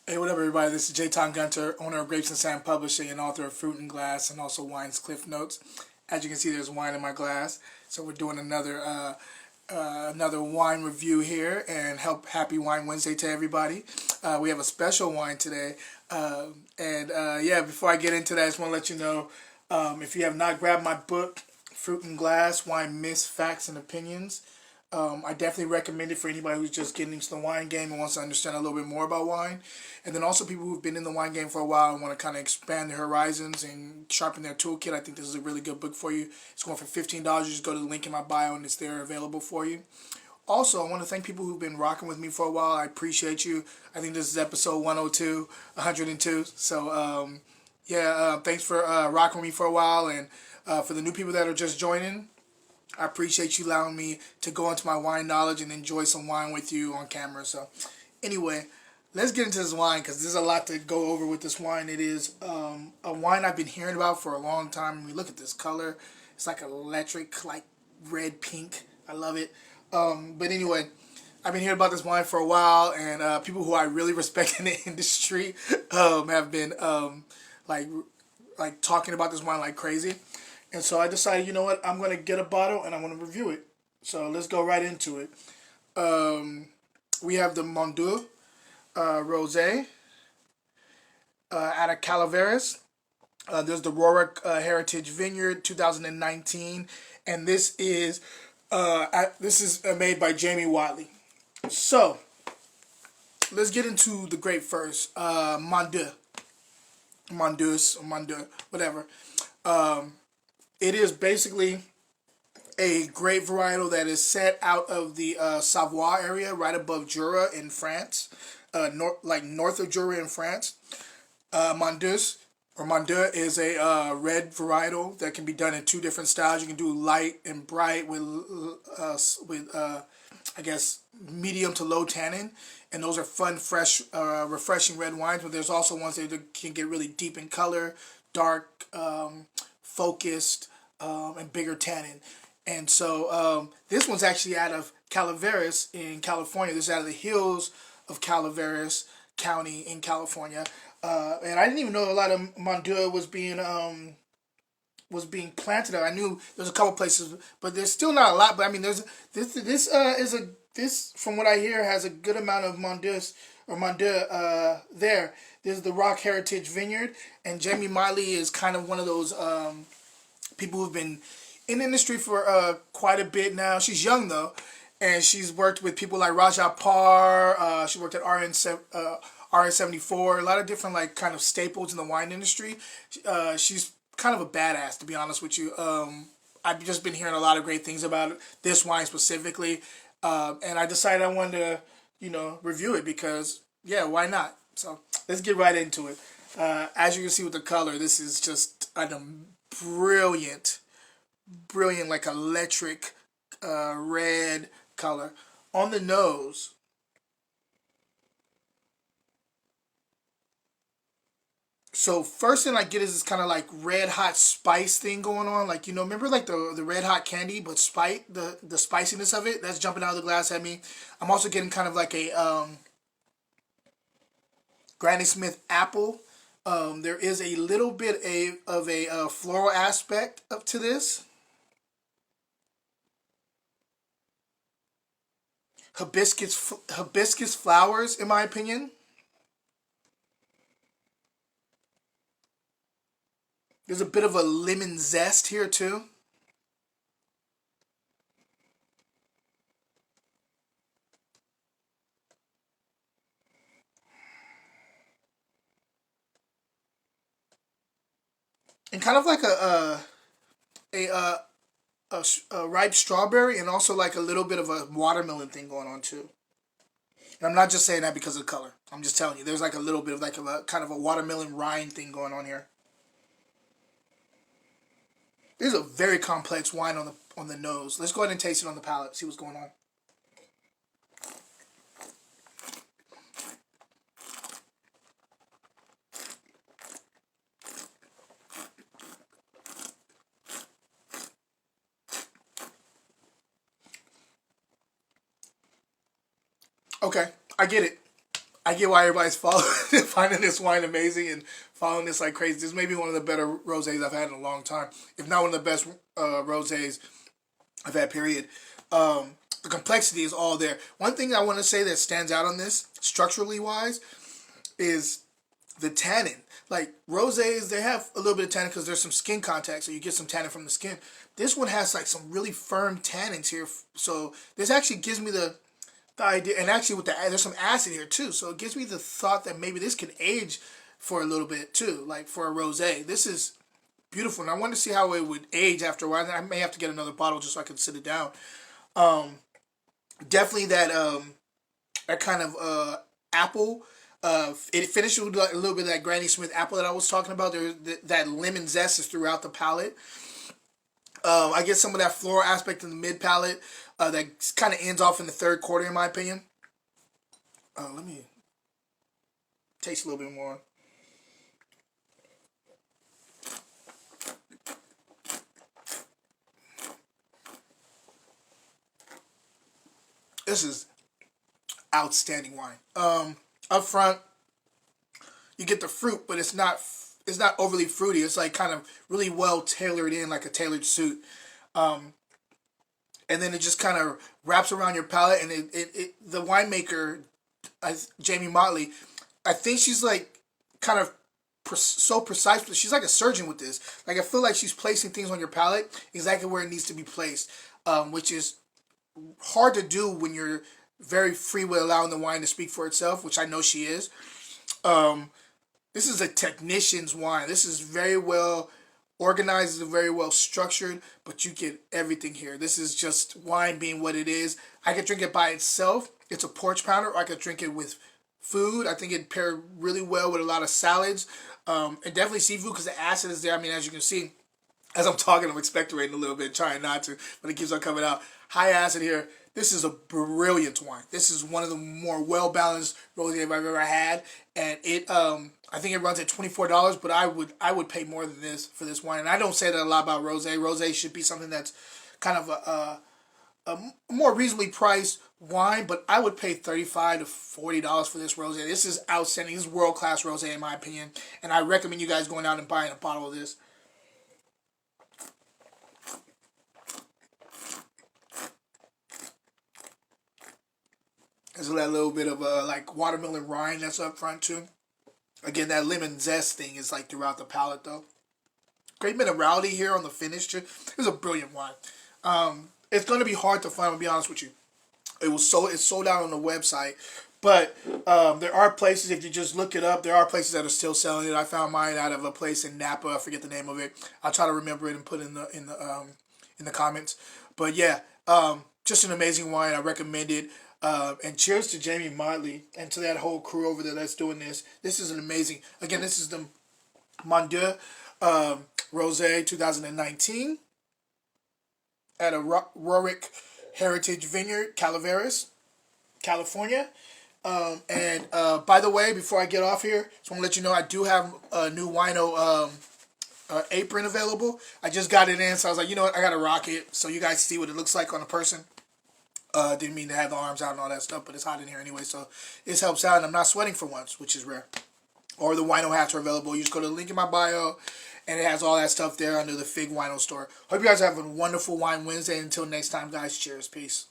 Hey, what up, everybody? This is J. Tom Gunter, owner of Grapes and Sand Publishing and author of Fruit and Glass and also Wine's Cliff Notes. As you can see, there's wine in my glass, so we're doing another wine review here. And happy Wine Wednesday to everybody. We have a special wine today, and before I get into that, I just want to let you know if you have not grabbed my book, Fruit and Glass: Wine Myths, Facts, and Opinions. I definitely recommend it for anybody who's just getting into the wine game and wants to understand a little bit more about wine. And then also people who've been in the wine game for a while and want to kind of expand their horizons and sharpen their toolkit. I think this is a really good book for you. It's going for $15. You just go to the link in my bio and it's there available for you. Also, I want to thank people who've been rocking with me for a while. I appreciate you. I think this is episode 102, 102. So, thanks for rocking with me for a while. And for the new people that are just joining, I appreciate you allowing me to go into my wine knowledge and enjoy some wine with you on camera. So, anyway, let's get into this wine because there's a lot to go over with this wine. It is a wine I've been hearing about for a long time. I mean, look at this color. It's like electric, like red pink. I love it. But anyway, I've been hearing about this wine for a while, and people who I really respect in the industry have been like talking about this wine like crazy. And so I decided, you know what, I'm going to get a bottle and I'm going to review it. So let's go right into it. We have the Mondieu Rosé out of Calaveras. There's the Rorick Heritage Vineyard 2019. And this is made by Jamie Watley. So let's get into the grape first. Mondieu. Mondieu, whatever. It is basically a grape varietal that is set out of the Savoie area, right above Jura in France, north of Jura in France. Mondieu is a red varietal that can be done in two different styles. You can do light and bright with I guess medium to low tannin, and those are fun, fresh, refreshing red wines. But there's also ones that can get really deep in color, dark, focused, and bigger tannin. And so this one's actually out of Calaveras in California. This is out of the hills of Calaveras County in California. And I didn't even know a lot of Mondieu was being planted there. I knew there's a couple places, but there's still not a lot. But I mean, there's this from what I hear has a good amount of Mondieu there. There's the Rock Heritage Vineyard, and Jamie Miley is kind of one of those people who've been in the industry for quite a bit now. She's young though, and she's worked with people like Raja Parr. She worked at RN74, a lot of different like kind of staples in the wine industry. She's kind of a badass, to be honest with you. I've just been hearing a lot of great things about this wine specifically, and I decided I wanted to, review it because yeah, why not? So let's get right into it. As you can see with the color, this is just a brilliant, brilliant, like electric red color. On the nose, so first thing I get is this kind of like red hot spice thing going on. Like, remember like the red hot candy, but the spiciness of it that's jumping out of the glass at me. I'm also getting kind of like a Granny Smith apple. There is a little bit of a floral aspect up to this. Hibiscus flowers, in my opinion. There's a bit of a lemon zest here too. And kind of like a ripe strawberry, and also like a little bit of a watermelon thing going on too. And I'm not just saying that because of the color. I'm just telling you, there's like a little bit of like a kind of a watermelon rind thing going on here. This is a very complex wine on the nose. Let's go ahead and taste it on the palate. See what's going on. Okay, I get it. I get why everybody's finding this wine amazing and following this like crazy. This may be one of the better rosés I've had in a long time, if not one of the best rosés I've had. Period. The complexity is all there. One thing I want to say that stands out on this, structurally wise, is the tannin. Like rosés, they have a little bit of tannin because there's some skin contact, so you get some tannin from the skin. This one has like some really firm tannins here, so this actually gives me the idea, and actually with there's some acid here too, so it gives me the thought that maybe this can age for a little bit too, like for a rosé. This is beautiful, and I want to see how it would age after a while. I may have to get another bottle just so I can sit it down. Definitely that kind of apple. It finishes with a little bit of that Granny Smith apple that I was talking about. That lemon zest is throughout the palate. I get some of that floral aspect in the mid palate that kind of ends off in the third quarter, in my opinion. Let me taste a little bit more. This is outstanding wine. Up front, you get the fruit, but it's not overly fruity. It's like kind of really well tailored in, like a tailored suit. And then it just kind of wraps around your palate. And the winemaker, Jamie Motley, I think she's like kind of so precise, but she's like a surgeon with this. Like I feel like she's placing things on your palate exactly where it needs to be placed, which is hard to do when you're very free with allowing the wine to speak for itself, which I know she is. This is a technician's wine. This is very well organized and very well structured, but you get everything here. This is just wine being what it is. I could drink it by itself. It's a porch pounder, or I could drink it with food. I think it paired really well with a lot of salads, and definitely seafood because the acid is there. I mean, as you can see, as I'm talking, I'm expectorating a little bit, trying not to, but it keeps on coming out. High acid here. This is a brilliant wine. This is one of the more well-balanced rosés I've ever had, and I think it runs at $24, but I would pay more than this for this wine. And I don't say that a lot about rosé. Rosé should be something that's kind of a more reasonably priced wine, but I would pay $35 to $40 for this rosé. This is outstanding. This is world-class rosé in my opinion, and I recommend you guys going out and buying a bottle of this. There's that little bit of like watermelon rind that's up front too. Again, that lemon zest thing is like throughout the palate though. Great minerality here on the finish too. It's a brilliant wine. It's going to be hard to find, to be honest with you. It's sold out on the website, but there are places, if you just look it up, there are places that are still selling it. I found mine out of a place in Napa. I forget the name of it. I'll try to remember it and put it in the comments. But yeah, just an amazing wine. I recommend it. And cheers to Jamie Motley and to that whole crew over there that's doing this. This is an amazing. Again, this is the Mon Rosé 2019 at a Rorick Heritage Vineyard, Calaveras, California. And by the way, before I get off here, just want to let you know I do have a new wino apron available. I just got it in, so I was like, you know what, I gotta rock it so you guys see what it looks like on a person. Didn't mean to have the arms out and all that stuff, but it's hot in here anyway, so this helps out, and I'm not sweating for once, which is rare. Or the wino hats are available. You just go to the link in my bio, and it has all that stuff there under the Fig Wino store. Hope you guys have a wonderful Wine Wednesday. Until next time, guys, cheers. Peace.